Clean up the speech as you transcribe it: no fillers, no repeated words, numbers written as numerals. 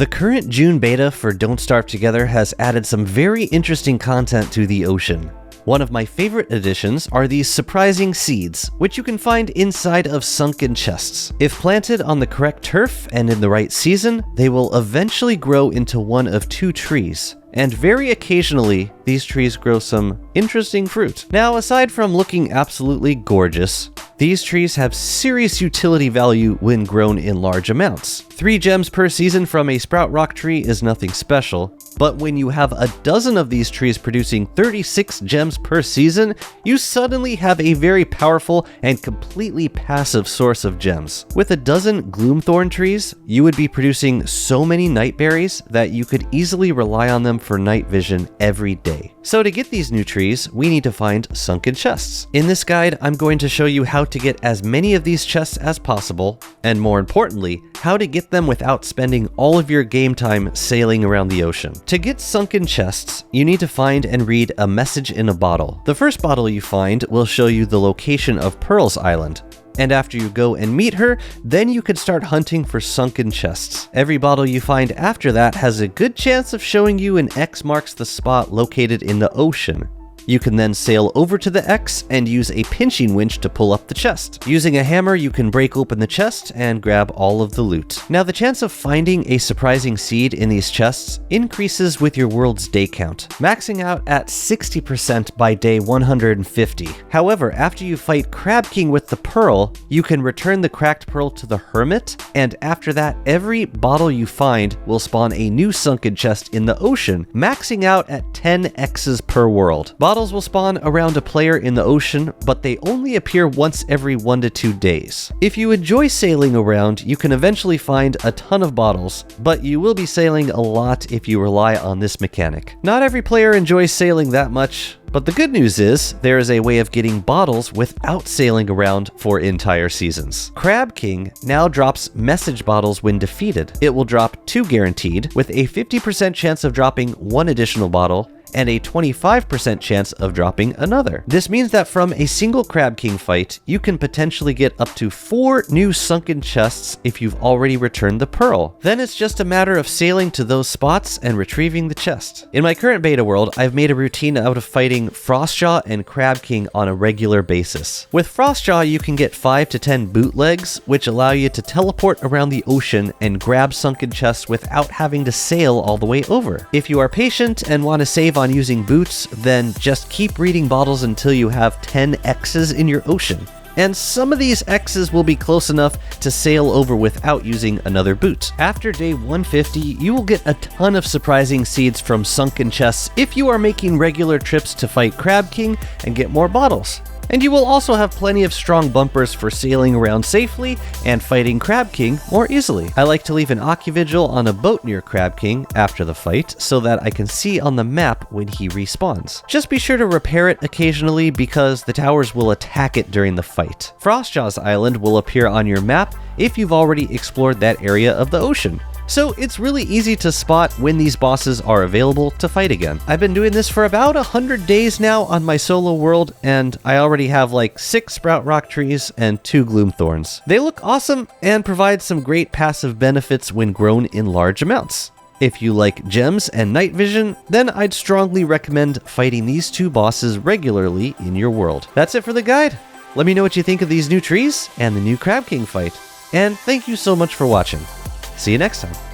The current June beta for Don't Starve Together has added some very interesting content to the ocean. One of my favorite additions are these surprising seeds, which you can find inside of sunken chests. If planted on the correct turf and in the right season, they will eventually grow into one of two trees. And very occasionally, these trees grow some interesting fruit. Now, aside from looking absolutely gorgeous, these trees have serious utility value when grown in large amounts. 3 gems per season from a sprout rock tree is nothing special, but when you have a dozen of these trees producing 36 gems per season, you suddenly have a very powerful and completely passive source of gems. With a dozen gloomthorn trees, you would be producing so many night berries that you could easily rely on them for night vision every day. So to get these new trees, we need to find sunken chests. In this guide, I'm going to show you how to get as many of these chests as possible, and more importantly, how to get them without spending all of your game time sailing around the ocean. To get sunken chests, you need to find and read a message in a bottle. The first bottle you find will show you the location of Pearl's Island. And after you go and meet her, then you can start hunting for sunken chests. Every bottle you find after that has a good chance of showing you an X marks the spot located in the ocean. You can then sail over to the X and use a pinching winch to pull up the chest. Using a hammer, you can break open the chest and grab all of the loot. Now, the chance of finding a surprising seed in these chests increases with your world's day count, maxing out at 60% by day 150. However, after you fight Crab King with the pearl, you can return the cracked pearl to the hermit, and after that, every bottle you find will spawn a new sunken chest in the ocean, maxing out at 10 X's per world. Bottles will spawn around a player in the ocean, but they only appear once every 1 to 2 days. If you enjoy sailing around, you can eventually find a ton of bottles, but you will be sailing a lot if you rely on this mechanic. Not every player enjoys sailing that much, but the good news is, there is a way of getting bottles without sailing around for entire seasons. Crab King now drops message bottles when defeated. It will drop 2 guaranteed, with a 50% chance of dropping 1 additional bottle, and a 25% chance of dropping another. This means that from a single Crab King fight, you can potentially get up to 4 new sunken chests if you've already returned the pearl. Then it's just a matter of sailing to those spots and retrieving the chest. In my current beta world, I've made a routine out of fighting Frostjaw and Crab King on a regular basis. With Frostjaw, you can get 5 to 10 bootlegs, which allow you to teleport around the ocean and grab sunken chests without having to sail all the way over. If you are patient and want to save on using boots, then just keep reading bottles until you have 10 X's in your ocean. And some of these X's will be close enough to sail over without using another boot. After day 150, you will get a ton of surprising seeds from sunken chests if you are making regular trips to fight Crab King and get more bottles. And you will also have plenty of strong bumpers for sailing around safely and fighting Crab King more easily. I like to leave an Occuvigil on a boat near Crab King after the fight so that I can see on the map when he respawns. Just be sure to repair it occasionally because the towers will attack it during the fight. Frostjaw's Island will appear on your map if you've already explored that area of the ocean. So it's really easy to spot when these bosses are available to fight again. I've been doing this for about 100 days now on my solo world, and I already have like 6 sprout rock trees and 2 gloomthorns. They look awesome and provide some great passive benefits when grown in large amounts. If you like gems and night vision, then I'd strongly recommend fighting these 2 bosses regularly in your world. That's it for the guide. Let me know what you think of these new trees and the new Crab King fight. And thank you so much for watching. See you next time.